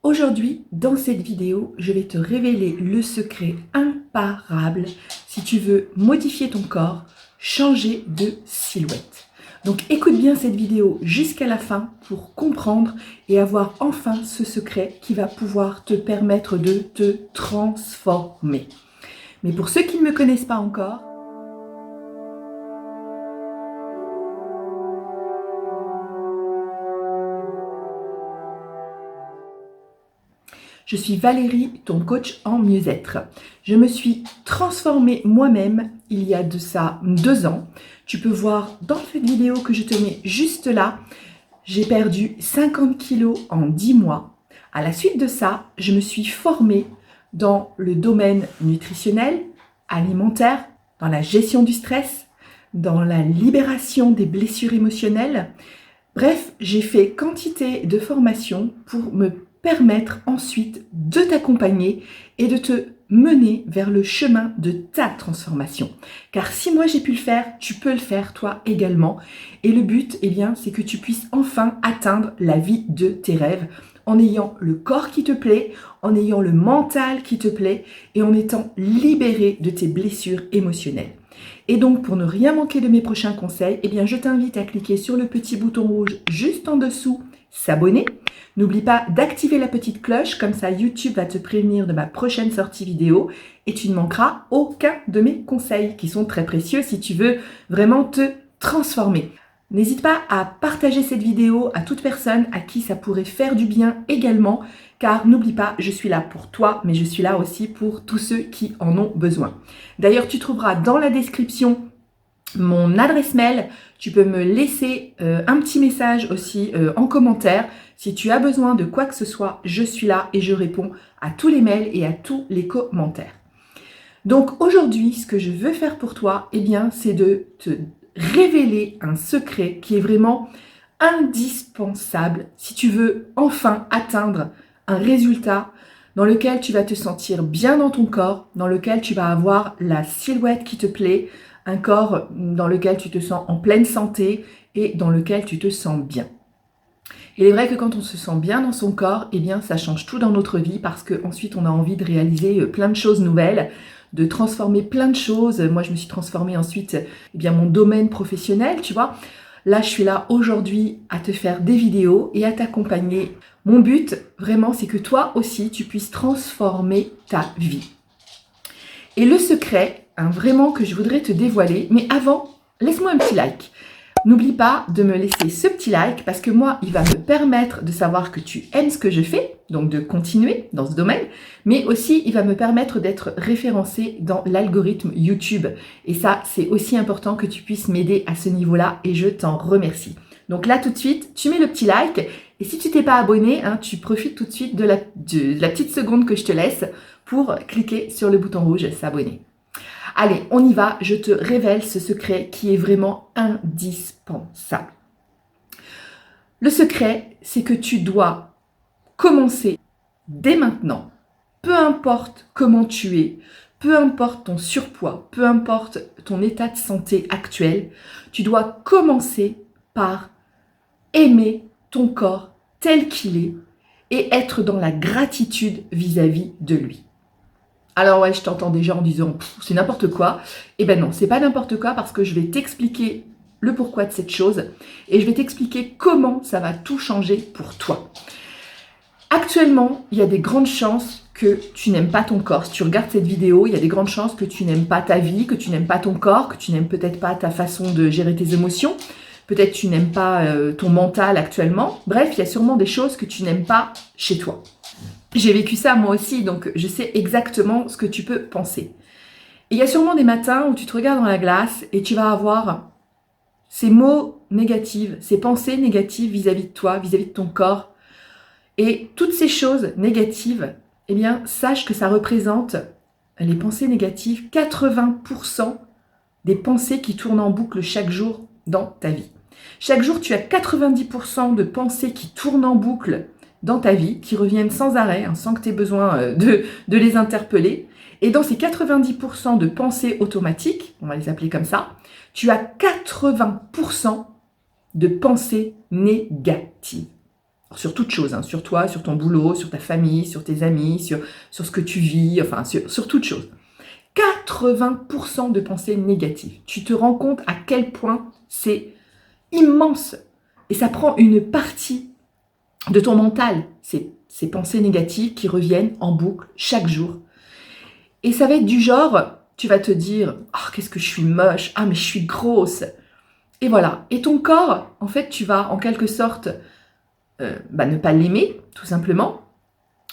Aujourd'hui, dans cette vidéo, je vais te révéler le secret imparable si tu veux modifier ton corps, changer de silhouette. Donc écoute bien cette vidéo jusqu'à la fin pour comprendre et avoir enfin ce secret qui va pouvoir te permettre de te transformer. Mais pour ceux qui ne me connaissent pas encore, je suis Valérie, ton coach en mieux-être. Je me suis transformée moi-même il y a de ça 2 ans. Tu peux voir dans cette vidéo que je te mets juste là, j'ai perdu 50 kilos en 10 mois. À la suite de ça, je me suis formée dans le domaine nutritionnel, alimentaire, dans la gestion du stress, dans la libération des blessures émotionnelles. Bref, j'ai fait quantité de formations pour me permettre ensuite de t'accompagner et de te mener vers le chemin de ta transformation. Car si moi j'ai pu le faire, tu peux le faire toi également. Et le but, eh bien, c'est que tu puisses enfin atteindre la vie de tes rêves en ayant le corps qui te plaît, en ayant le mental qui te plaît et en étant libéré de tes blessures émotionnelles. Et donc, pour ne rien manquer de mes prochains conseils, eh bien, je t'invite à cliquer sur le petit bouton rouge juste en dessous, s'abonner. N'oublie pas d'activer la petite cloche, comme ça YouTube va te prévenir de ma prochaine sortie vidéo et tu ne manqueras aucun de mes conseils qui sont très précieux si tu veux vraiment te transformer. N'hésite pas à partager cette vidéo à toute personne à qui ça pourrait faire du bien également, car n'oublie pas, je suis là pour toi, mais je suis là aussi pour tous ceux qui en ont besoin. D'ailleurs, tu trouveras dans la description mon adresse mail. Tu peux me laisser un petit message aussi en commentaire. Si tu as besoin de quoi que ce soit, je suis là et je réponds à tous les mails et à tous les commentaires. Donc aujourd'hui, ce que je veux faire pour toi, eh bien, c'est de te révéler un secret qui est vraiment indispensable si tu veux enfin atteindre un résultat dans lequel tu vas te sentir bien dans ton corps, dans lequel tu vas avoir la silhouette qui te plaît, un corps dans lequel tu te sens en pleine santé et dans lequel tu te sens bien. Il est vrai que quand on se sent bien dans son corps, eh bien ça change tout dans notre vie parce qu'ensuite on a envie de réaliser plein de choses nouvelles, de transformer plein de choses. Moi je me suis transformée ensuite, eh bien mon domaine professionnel, tu vois. Là je suis là aujourd'hui à te faire des vidéos et à t'accompagner. Mon but vraiment c'est que toi aussi tu puisses transformer ta vie. Et le secret, vraiment que je voudrais te dévoiler, mais avant, laisse-moi un petit like. N'oublie pas de me laisser ce petit like parce que moi, il va me permettre de savoir que tu aimes ce que je fais, donc de continuer dans ce domaine, mais aussi il va me permettre d'être référencé dans l'algorithme YouTube. Et ça, c'est aussi important que tu puisses m'aider à ce niveau-là et je t'en remercie. Donc là, tout de suite, tu mets le petit like et si tu t'es pas abonné, tu profites tout de suite de la petite seconde que je te laisse pour cliquer sur le bouton rouge s'abonner. Allez, on y va, je te révèle ce secret qui est vraiment indispensable. Le secret, c'est que tu dois commencer dès maintenant, peu importe comment tu es, peu importe ton surpoids, peu importe ton état de santé actuel, tu dois commencer par aimer ton corps tel qu'il est et être dans la gratitude vis-à-vis de lui. Alors ouais, je t'entends déjà en disant c'est n'importe quoi. Eh ben non, c'est pas n'importe quoi parce que je vais t'expliquer le pourquoi de cette chose et je vais t'expliquer comment ça va tout changer pour toi. Actuellement, il y a des grandes chances que tu n'aimes pas ton corps. Si tu regardes cette vidéo, il y a des grandes chances que tu n'aimes pas ta vie, que tu n'aimes pas ton corps, que tu n'aimes peut-être pas ta façon de gérer tes émotions. Peut-être tu n'aimes pas ton mental actuellement. Bref, il y a sûrement des choses que tu n'aimes pas chez toi. J'ai vécu ça moi aussi, donc je sais exactement ce que tu peux penser. Et il y a sûrement des matins où tu te regardes dans la glace et tu vas avoir ces mots négatifs, ces pensées négatives vis-à-vis de toi, vis-à-vis de ton corps. Et toutes ces choses négatives, eh bien, sache que ça représente, les pensées négatives, 80% des pensées qui tournent en boucle chaque jour dans ta vie. Chaque jour, tu as 90% de pensées qui tournent en boucle dans ta vie, qui reviennent sans arrêt, sans que tu aies besoin de les interpeller. Et dans ces 90% de pensées automatiques, on va les appeler comme ça, tu as 80% de pensées négatives. sur toute chose, hein, sur toi, sur ton boulot, sur ta famille, sur tes amis, sur ce que tu vis, enfin sur toute chose. 80% de pensées négatives. Tu te rends compte à quel point c'est immense et ça prend une partie de ton mental, ces pensées négatives qui reviennent en boucle chaque jour. Et ça va être du genre, tu vas te dire « Ah, qu'est-ce que je suis moche, ah mais je suis grosse ». Et voilà. Et ton corps, en fait, tu vas en quelque sorte ne pas l'aimer, tout simplement.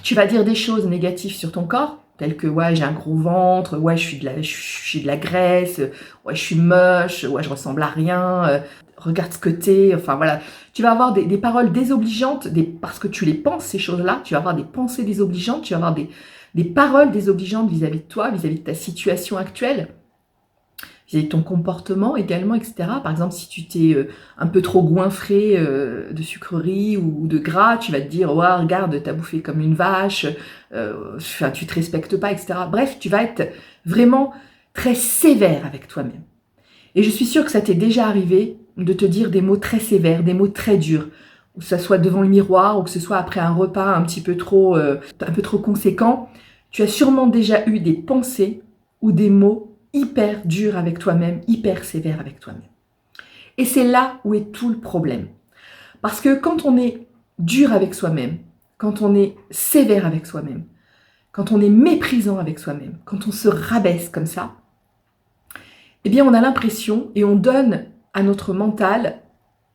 Tu vas dire des choses négatives sur ton corps, telles que « Ouais, j'ai un gros ventre, ouais, je suis de la graisse, ouais, je suis moche, ouais, je ressemble à rien, regarde ce que t'es », enfin voilà. Tu vas avoir des paroles désobligeantes, parce que tu les penses, ces choses-là, tu vas avoir des pensées désobligeantes, tu vas avoir des paroles désobligeantes vis-à-vis de toi, vis-à-vis de ta situation actuelle, vis-à-vis de ton comportement également, etc. Par exemple, si tu t'es un peu trop goinfré de sucreries ou de gras, tu vas te dire « Ouais, regarde, t'as bouffé comme une vache, tu te respectes pas, etc. » Bref, tu vas être vraiment très sévère avec toi-même. Et je suis sûre que ça t'est déjà arrivé de te dire des mots très sévères, des mots très durs, que ce soit devant le miroir ou que ce soit après un repas un peu trop conséquent. Tu as sûrement déjà eu des pensées ou des mots hyper durs avec toi-même, hyper sévères avec toi-même. Et c'est là où est tout le problème. Parce que quand on est dur avec soi-même, quand on est sévère avec soi-même, quand on est méprisant avec soi-même, quand on se rabaisse comme ça, eh bien on a l'impression et on donne à notre mental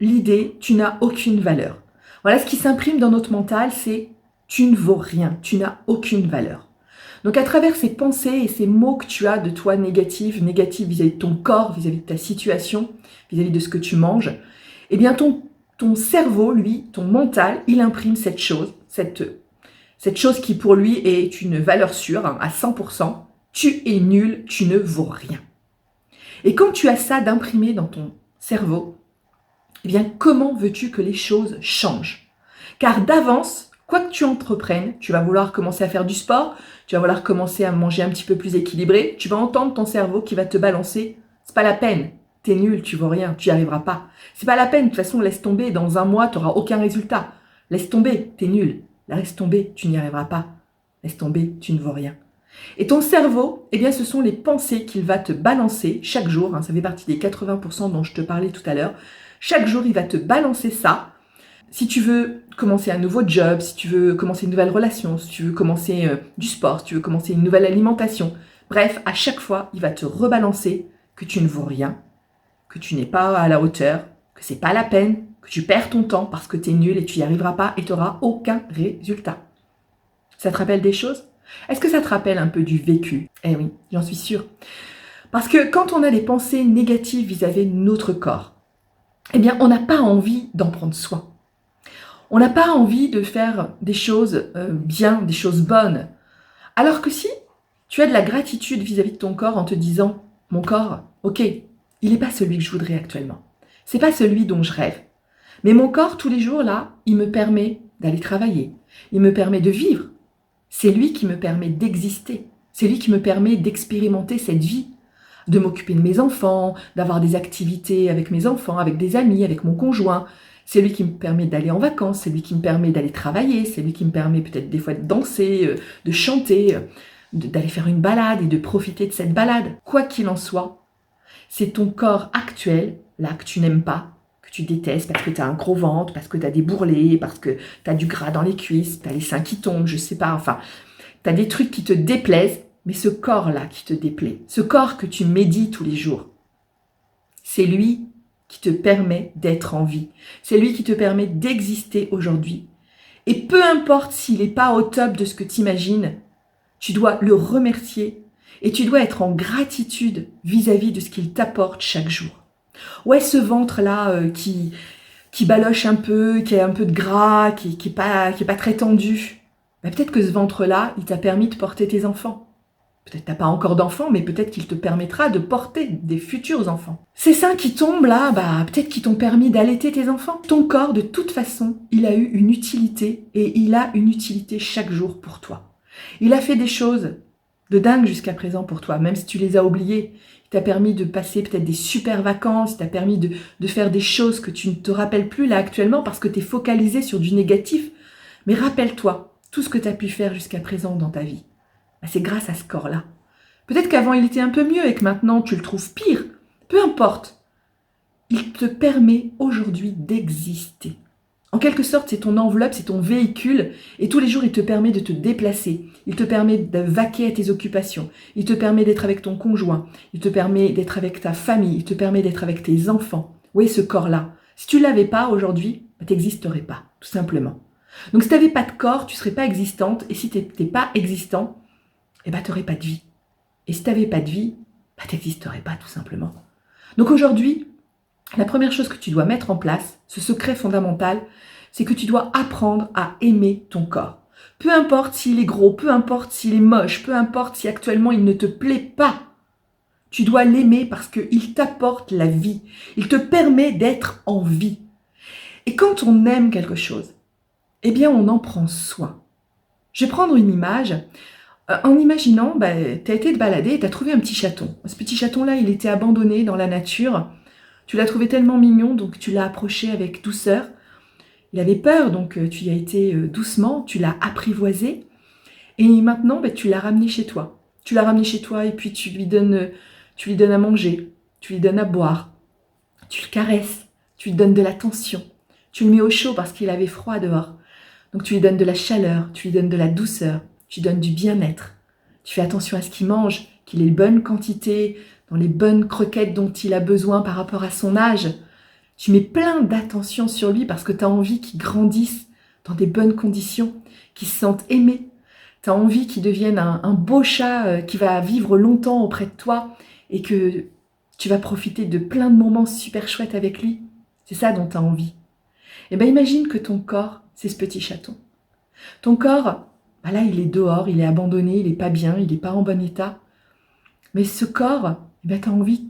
l'idée « tu n'as aucune valeur ». Voilà, ce qui s'imprime dans notre mental, c'est « tu ne vaux rien, tu n'as aucune valeur ». Donc à travers ces pensées et ces mots que tu as de toi négatifs vis-à-vis de ton corps, vis-à-vis de ta situation, vis-à-vis de ce que tu manges, eh bien ton cerveau, lui, ton mental, il imprime cette chose qui pour lui est une valeur sûre, hein, à 100%, tu es nul, tu ne vaux rien. Et quand tu as ça d'imprimé dans ton cerveau, eh bien comment veux-tu que les choses changent? Car d'avance, quoi que tu entreprennes, tu vas vouloir commencer à faire du sport, tu vas vouloir commencer à manger un petit peu plus équilibré, tu vas entendre ton cerveau qui va te balancer « c'est pas la peine, t'es nul, tu vaux rien, tu n'y arriveras pas. C'est pas la peine, de toute façon laisse tomber, dans un mois tu n'auras aucun résultat. Laisse tomber, t'es nul, laisse tomber, tu n'y arriveras pas. Laisse tomber, tu ne vaux rien. » Et ton cerveau, eh bien, ce sont les pensées qu'il va te balancer chaque jour, hein, ça fait partie des 80% dont je te parlais tout à l'heure. Chaque jour, il va te balancer ça. Si tu veux commencer un nouveau job, si tu veux commencer une nouvelle relation, si tu veux commencer du sport, si tu veux commencer une nouvelle alimentation, bref, à chaque fois, il va te rebalancer que tu ne vaux rien, que tu n'es pas à la hauteur, que c'est pas la peine, que tu perds ton temps parce que tu es nul et tu n'y arriveras pas et tu n'auras aucun résultat. Ça te rappelle des choses? Est-ce que ça te rappelle un peu du vécu? Eh oui, j'en suis sûre. Parce que quand on a des pensées négatives vis-à-vis de notre corps, eh bien, on n'a pas envie d'en prendre soin. On n'a pas envie de faire des choses bien, des choses bonnes. Alors que si tu as de la gratitude vis-à-vis de ton corps en te disant « Mon corps, ok, il n'est pas celui que je voudrais actuellement. C'est pas celui dont je rêve. Mais mon corps, tous les jours, là, il me permet d'aller travailler. Il me permet de vivre. C'est lui qui me permet d'exister. C'est lui qui me permet d'expérimenter cette vie, de m'occuper de mes enfants, d'avoir des activités avec mes enfants, avec des amis, avec mon conjoint. C'est lui qui me permet d'aller en vacances, c'est lui qui me permet d'aller travailler, c'est lui qui me permet peut-être des fois de danser, de chanter, d'aller faire une balade et de profiter de cette balade. Quoi qu'il en soit, c'est ton corps actuel, là, que tu n'aimes pas, que tu détestes parce que tu as un gros ventre, parce que tu as des bourrelets, parce que tu as du gras dans les cuisses, tu as les seins qui tombent, je sais pas, enfin, tu as des trucs qui te déplaisent, mais ce corps-là qui te déplaît, ce corps que tu médites tous les jours, c'est lui qui te permet d'être en vie. C'est lui qui te permet d'exister aujourd'hui. Et peu importe s'il n'est pas au top de ce que tu imagines, tu dois le remercier et tu dois être en gratitude vis-à-vis de ce qu'il t'apporte chaque jour. Ouais, ce ventre-là qui baloche un peu, qui a un peu de gras, qui est pas très tendu, ben peut-être que ce ventre-là, il t'a permis de porter tes enfants. Peut-être que tu n'as pas encore d'enfants, mais peut-être qu'il te permettra de porter des futurs enfants. Ces seins qui tombent là, peut-être qu'ils t'ont permis d'allaiter tes enfants. Ton corps, de toute façon, il a eu une utilité et il a une utilité chaque jour pour toi. Il a fait des choses de dingue jusqu'à présent pour toi, même si tu les as oubliés. Il t'a permis de passer peut-être des super vacances, il t'a permis de faire des choses que tu ne te rappelles plus là actuellement parce que tu es focalisé sur du négatif. Mais rappelle-toi, tout ce que tu as pu faire jusqu'à présent dans ta vie, c'est grâce à ce corps-là. Peut-être qu'avant il était un peu mieux et que maintenant tu le trouves pire. Peu importe. Il te permet aujourd'hui d'exister. En quelque sorte, c'est ton enveloppe, c'est ton véhicule et tous les jours, il te permet de te déplacer. Il te permet de vaquer à tes occupations. Il te permet d'être avec ton conjoint. Il te permet d'être avec ta famille. Il te permet d'être avec tes enfants. Oui, ce corps-là. Si tu ne l'avais pas aujourd'hui, tu n'existerais pas, tout simplement. Donc, si tu n'avais pas de corps, tu ne serais pas existante. Et si tu n'étais pas existant, tu n'aurais pas de vie. Et si tu n'avais pas de vie, tu n'existerais pas, tout simplement. Donc aujourd'hui, la première chose que tu dois mettre en place, ce secret fondamental, c'est que tu dois apprendre à aimer ton corps. Peu importe s'il est gros, peu importe s'il est moche, peu importe si actuellement il ne te plaît pas, tu dois l'aimer parce qu'il t'apporte la vie. Il te permet d'être en vie. Et quand on aime quelque chose, eh bien on en prend soin. Je vais prendre une image. En imaginant, tu as été te balader et tu as trouvé un petit chaton. Ce petit chaton-là, il était abandonné dans la nature. Tu l'as trouvé tellement mignon, donc tu l'as approché avec douceur. Il avait peur, donc tu y as été doucement, tu l'as apprivoisé. Et maintenant, tu l'as ramené chez toi. Tu l'as ramené chez toi et puis tu lui donnes à manger, tu lui donnes à boire, tu le caresses, tu lui donnes de l'attention. Tu le mets au chaud parce qu'il avait froid dehors. Donc tu lui donnes de la chaleur, tu lui donnes de la douceur, tu lui donnes du bien-être. Tu fais attention à ce qu'il mange, qu'il ait les bonnes quantités, dans les bonnes croquettes dont il a besoin par rapport à son âge. Tu mets plein d'attention sur lui parce que tu as envie qu'il grandisse dans des bonnes conditions, qu'il se sente aimé. Tu as envie qu'il devienne un beau chat qui va vivre longtemps auprès de toi et que tu vas profiter de plein de moments super chouettes avec lui. C'est ça dont tu as envie. Et bien imagine que ton corps, c'est ce petit chaton. Ton corps, là il est dehors, il est abandonné, il n'est pas bien, il n'est pas en bon état. Mais ce corps, tu as envie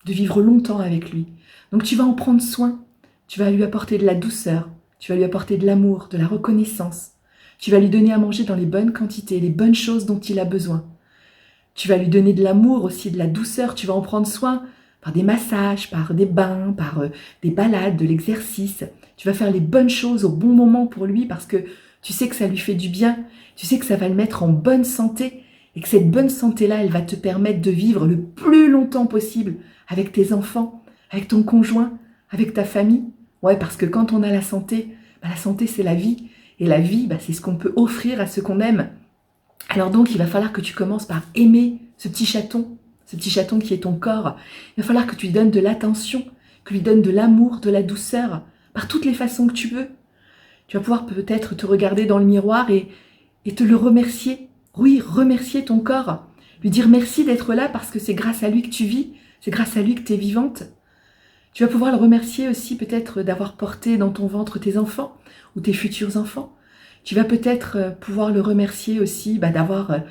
de vivre longtemps avec lui. Donc tu vas en prendre soin, tu vas lui apporter de la douceur, tu vas lui apporter de l'amour, de la reconnaissance. Tu vas lui donner à manger dans les bonnes quantités, les bonnes choses dont il a besoin. Tu vas lui donner de l'amour aussi, de la douceur, tu vas en prendre soin par des massages, par des bains, par des balades, de l'exercice. Tu vas faire les bonnes choses au bon moment pour lui parce que tu sais que ça lui fait du bien, tu sais que ça va le mettre en bonne santé et que cette bonne santé-là, elle va te permettre de vivre le plus longtemps possible avec tes enfants, avec ton conjoint, avec ta famille. Ouais, parce que quand on a la santé c'est la vie. Et la vie, c'est ce qu'on peut offrir à ceux qu'on aime. Alors donc, il va falloir que tu commences par aimer ce petit chaton qui est ton corps. Il va falloir que tu lui donnes de l'attention, que tu lui donnes de l'amour, de la douceur, par toutes les façons que tu veux. Tu vas pouvoir peut-être te regarder dans le miroir et te le remercier. Oui, remercier ton corps. Lui dire merci d'être là parce que c'est grâce à lui que tu vis, c'est grâce à lui que tu es vivante. Tu vas pouvoir le remercier aussi peut-être d'avoir porté dans ton ventre tes enfants ou tes futurs enfants. Tu vas peut-être pouvoir le remercier aussi d'avoir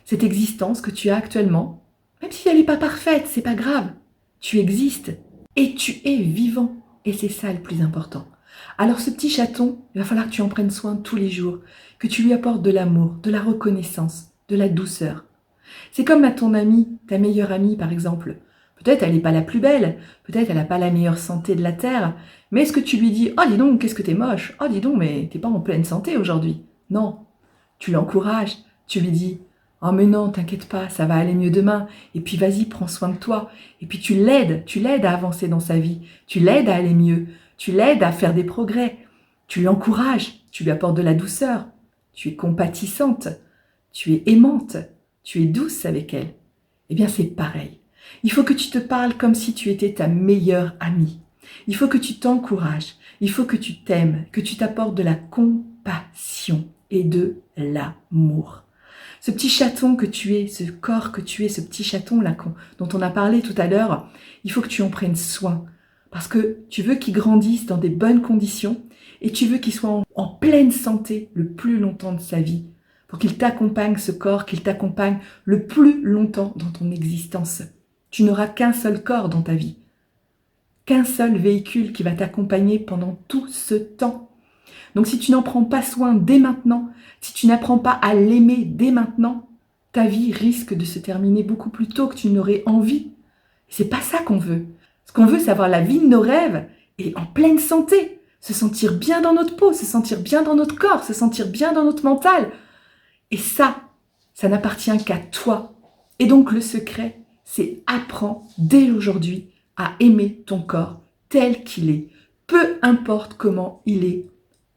cette existence que tu as actuellement. Même si elle n'est pas parfaite, c'est pas grave. Tu existes et tu es vivant. Et c'est ça le plus important. Alors ce petit chaton, il va falloir que tu en prennes soin tous les jours, que tu lui apportes de l'amour, de la reconnaissance, de la douceur. C'est comme à ton amie, ta meilleure amie par exemple. Peut-être elle n'est pas la plus belle, peut-être elle n'a pas la meilleure santé de la Terre, mais est-ce que tu lui dis « Oh dis donc, qu'est-ce que t'es moche? Oh dis donc, mais t'es pas en pleine santé aujourd'hui ?» Non, tu l'encourages, tu lui dis « Oh mais non, t'inquiète pas, ça va aller mieux demain, et puis vas-y, prends soin de toi. » Et puis tu l'aides à avancer dans sa vie, tu l'aides à aller mieux, tu l'aides à faire des progrès, tu l'encourages, tu lui apportes de la douceur, tu es compatissante, tu es aimante, tu es douce avec elle. Eh bien c'est pareil. Il faut que tu te parles comme si tu étais ta meilleure amie. Il faut que tu t'encourages, il faut que tu t'aimes, que tu t'apportes de la compassion et de l'amour. Ce petit chaton que tu es, ce corps que tu es, ce petit chaton-là dont on a parlé tout à l'heure, il faut que tu en prennes soin. Parce que tu veux qu'il grandisse dans des bonnes conditions et tu veux qu'il soit en pleine santé le plus longtemps de sa vie. Pour qu'il t'accompagne, ce corps, qu'il t'accompagne le plus longtemps dans ton existence. Tu n'auras qu'un seul corps dans ta vie, qu'un seul véhicule qui va t'accompagner pendant tout ce temps. Donc si tu n'en prends pas soin dès maintenant, si tu n'apprends pas à l'aimer dès maintenant, ta vie risque de se terminer beaucoup plus tôt que tu n'aurais envie. C'est pas ça qu'on veut. Ce qu'on veut, c'est avoir la vie de nos rêves et en pleine santé, se sentir bien dans notre peau, se sentir bien dans notre corps, se sentir bien dans notre mental. Et ça n'appartient qu'à toi. Et donc le secret, c'est apprends dès aujourd'hui à aimer ton corps tel qu'il est. Peu importe comment il est,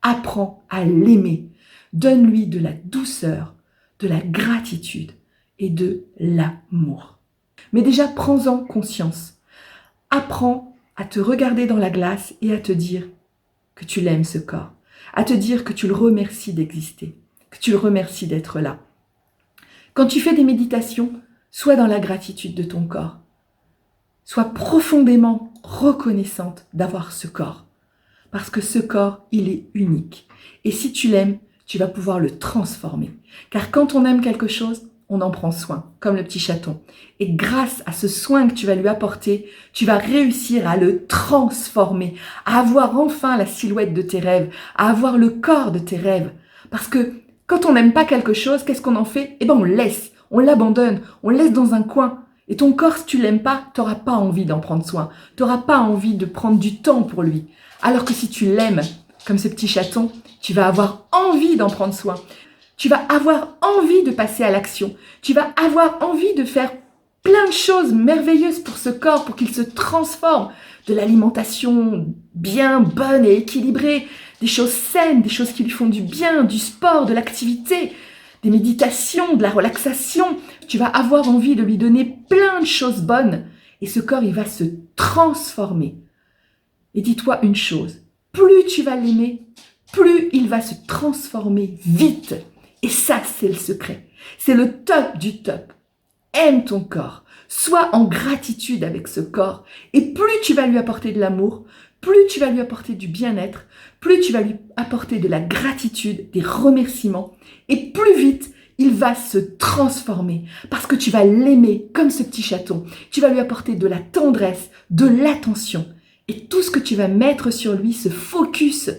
apprends à l'aimer. Donne-lui de la douceur, de la gratitude et de l'amour. Mais déjà, prends-en conscience. Apprends à te regarder dans la glace et à te dire que tu l'aimes ce corps, à te dire que tu le remercies d'exister, que tu le remercies d'être là. Quand tu fais des méditations, sois dans la gratitude de ton corps. Sois profondément reconnaissante d'avoir ce corps. Parce que ce corps, il est unique. Et si tu l'aimes, tu vas pouvoir le transformer. Car quand on aime quelque chose, on en prend soin, comme le petit chaton. Et grâce à ce soin que tu vas lui apporter, tu vas réussir à le transformer, à avoir enfin la silhouette de tes rêves, à avoir le corps de tes rêves. Parce que quand on n'aime pas quelque chose, qu'est-ce qu'on en fait? Eh bien, on laisse, on l'abandonne, on le laisse dans un coin. Et ton corps, si tu l'aimes pas, tu n'auras pas envie d'en prendre soin. Tu n'auras pas envie de prendre du temps pour lui. Alors que si tu l'aimes, comme ce petit chaton, tu vas avoir envie d'en prendre soin. Tu vas avoir envie de passer à l'action. Tu vas avoir envie de faire plein de choses merveilleuses pour ce corps, pour qu'il se transforme. De l'alimentation bien bonne et équilibrée, des choses saines, des choses qui lui font du bien, du sport, de l'activité, des méditations, de la relaxation. Tu vas avoir envie de lui donner plein de choses bonnes. Et ce corps, il va se transformer. Et dis-toi une chose, plus tu vas l'aimer, plus il va se transformer vite. Et ça, c'est le secret. C'est le top du top. Aime ton corps. Sois en gratitude avec ce corps. Et plus tu vas lui apporter de l'amour, plus tu vas lui apporter du bien-être, plus tu vas lui apporter de la gratitude, des remerciements. Et plus vite, il va se transformer. Parce que tu vas l'aimer comme ce petit chaton. Tu vas lui apporter de la tendresse, de l'attention. Et tout ce que tu vas mettre sur lui, ce focus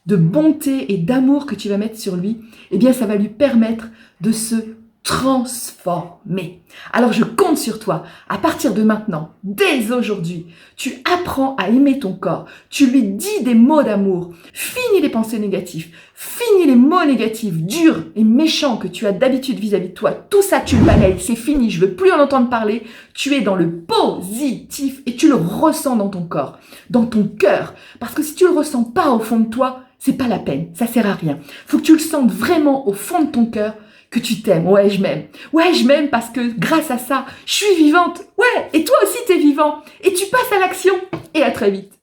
de bonté et d'amour que tu vas mettre sur lui, eh bien, ça va lui permettre de se transformer. Alors, je compte sur toi. À partir de maintenant, dès aujourd'hui, tu apprends à aimer ton corps. Tu lui dis des mots d'amour. Finis les pensées négatives. Finis les mots négatifs, durs et méchants que tu as d'habitude vis-à-vis de toi. Tout ça, tu le balayes. C'est fini. Je veux plus en entendre parler. Tu es dans le positif et tu le ressens dans ton corps, dans ton cœur. Parce que si tu le ressens pas au fond de toi, c'est pas la peine, ça sert à rien. Faut que tu le sentes vraiment au fond de ton cœur que tu t'aimes. Ouais, je m'aime. Ouais, je m'aime parce que grâce à ça, je suis vivante. Ouais, et toi aussi t'es vivant. Et tu passes à l'action. Et à très vite.